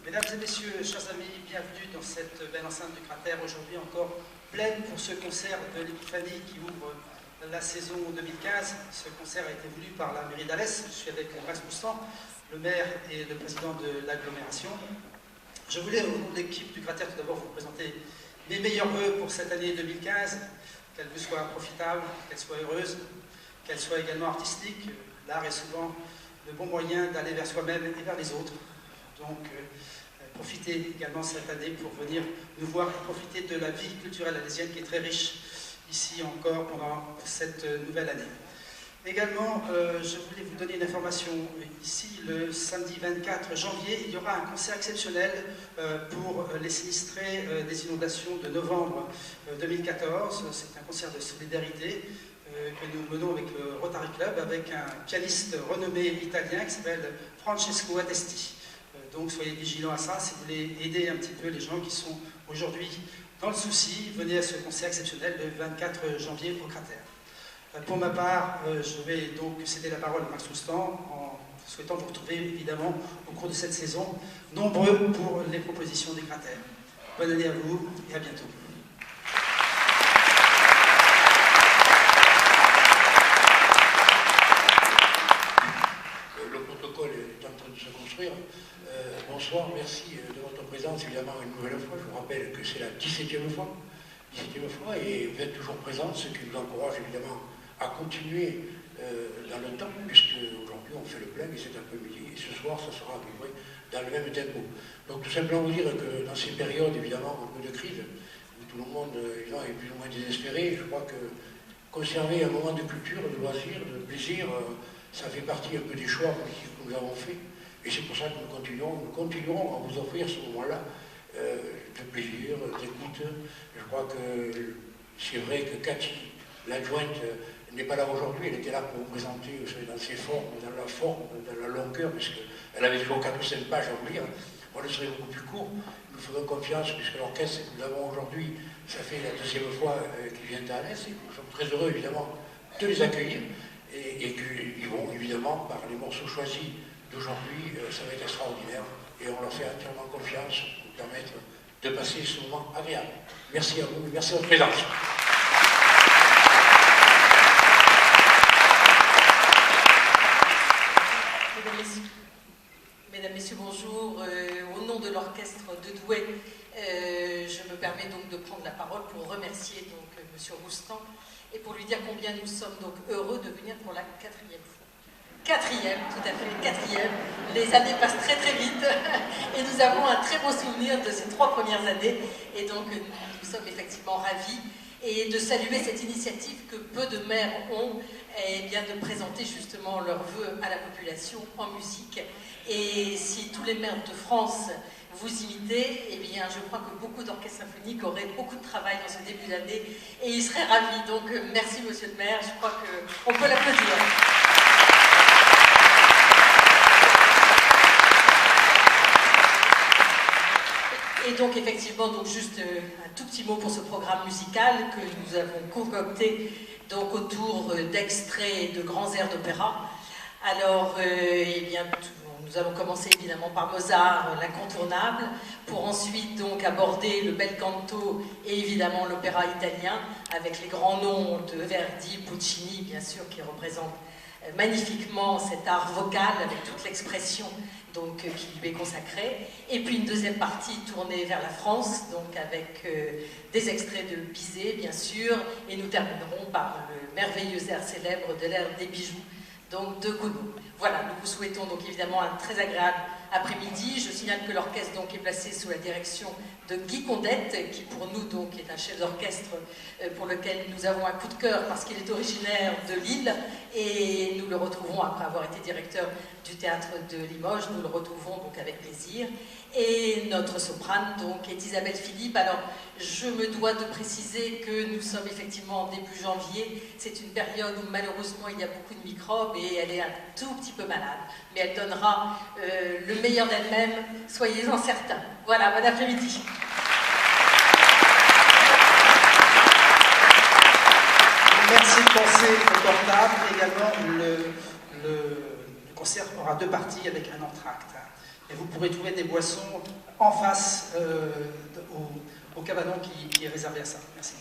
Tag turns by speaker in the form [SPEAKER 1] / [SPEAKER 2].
[SPEAKER 1] Mesdames et messieurs, chers amis, bienvenue dans cette belle enceinte du cratère, aujourd'hui encore pleine pour ce concert de l'Épiphanie qui ouvre la saison 2015. Ce concert a été voulu par la mairie d'Alès. Je suis avec Max Boustan, le maire et le président de l'agglomération. Je voulais, au nom de l'équipe du cratère, tout d'abord vous présenter mes meilleurs vœux pour cette année 2015, qu'elle vous soit profitable, qu'elle soit heureuse, qu'elle soit également artistique. L'art est souvent le bon moyen d'aller vers soi-même et vers les autres. Donc, profitez également cette année pour venir nous voir et profiter de la vie culturelle alésienne qui est très riche ici encore pendant cette nouvelle année. Également, je voulais vous donner une information. Ici, le samedi 24 janvier, il y aura un concert exceptionnel pour les sinistrés des inondations de novembre 2014. C'est un concert de solidarité que nous menons avec le Rotary Club, avec un pianiste renommé italien qui s'appelle Francesco Attesti. Donc soyez vigilants à ça. Si vous voulez aider un petit peu les gens qui sont aujourd'hui dans le souci, venez à ce concert exceptionnel le 24 janvier au cratère. Pour ma part, je vais donc céder la parole à Max Boustan en souhaitant vous retrouver évidemment au cours de cette saison, nombreux pour les propositions des cratères. Bonne année à vous et à bientôt.
[SPEAKER 2] Le protocole est en train de se construire. Bonsoir, merci de votre présence évidemment une nouvelle fois. Je vous rappelle que c'est la 17e fois. Et vous êtes toujours présents, ce qui nous encourage évidemment à continuer dans le temps, puisque aujourd'hui on fait le plein et cet après-midi, et ce soir ça sera à peu près dans le même tempo. Donc tout simplement vous dire que dans ces périodes évidemment un peu de crise, où tout le monde évidemment, est plus ou moins désespéré, je crois que conserver un moment de culture, de loisir, de plaisir, ça fait partie un peu des choix politiques que nous avons faits, et c'est pour ça que nous continuerons à vous offrir ce moment-là de plaisir, d'écoute. Je crois que c'est vrai que Cathy, l'adjointe, n'est pas là aujourd'hui, elle était là pour vous présenter, vous savez, dans ses formes, dans la forme, dans la longueur, puisqu'elle avait toujours 4 ou 5 pages à lire. On le serait beaucoup plus court. Nous faisons confiance, puisque l'orchestre que nous avons aujourd'hui, ça fait la 2e fois qu'il vient à Alès, et nous sommes très heureux, évidemment, de les accueillir, et qu'ils vont, évidemment, par les morceaux choisis d'aujourd'hui, ça va être extraordinaire, et on leur fait entièrement confiance pour nous permettre de passer ce moment agréable. Merci à vous, merci de votre présence.
[SPEAKER 3] Mesdames, Messieurs, bonjour. Au nom de l'orchestre de Douai, je me permets donc de prendre la parole pour remercier donc Monsieur Boustan et pour lui dire combien nous sommes donc heureux de venir pour la 4e fois. 4e, tout à fait, 4e. Les années passent très très vite et nous avons un très beau souvenir de ces 3 premières années et donc nous sommes effectivement ravis et de saluer cette initiative que peu de maires ont, et bien de présenter justement leurs vœux à la population en musique. Et si tous les maires de France vous imitez, eh bien je crois que beaucoup d'orchestres symphoniques auraient beaucoup de travail dans ce début d'année et ils seraient ravis. Donc merci monsieur le maire, je crois qu'on peut l'applaudir. Et donc effectivement, donc juste un tout petit mot pour ce programme musical que nous avons concocté donc autour d'extraits de grands airs d'opéra. Alors, eh bien, nous allons commencer évidemment par Mozart, l'incontournable, pour ensuite donc aborder le bel canto et évidemment l'opéra italien avec les grands noms de Verdi, Puccini, bien sûr, qui représentent magnifiquement cet art vocal avec toute l'expression donc qui lui est consacrée, et puis une deuxième partie tournée vers la France, donc avec des extraits de Bizet, bien sûr, et nous terminerons par le merveilleux air célèbre de l'air des bijoux, donc de Gounod. Voilà, nous vous souhaitons donc évidemment un très agréable après-midi. Je signale que l'orchestre donc est placé sous la direction de Guy Condette, qui pour nous donc est un chef d'orchestre pour lequel nous avons un coup de cœur parce qu'il est originaire de Lille et nous le retrouvons après avoir été directeur du théâtre de Limoges, nous le retrouvons donc avec plaisir. Et notre soprane donc est Isabelle Philippe. Alors je me dois de préciser que nous sommes effectivement en début janvier, c'est une période où malheureusement il y a beaucoup de microbes et elle est un tout petit peu malade, mais elle donnera le meilleur d'elle-même, soyez-en certains. Voilà, bon après-midi.
[SPEAKER 1] Merci de penser au portable. Également, le concert aura 2 parties avec un entracte. et vous pourrez trouver des boissons en face au cabanon qui est réservé à ça. Merci.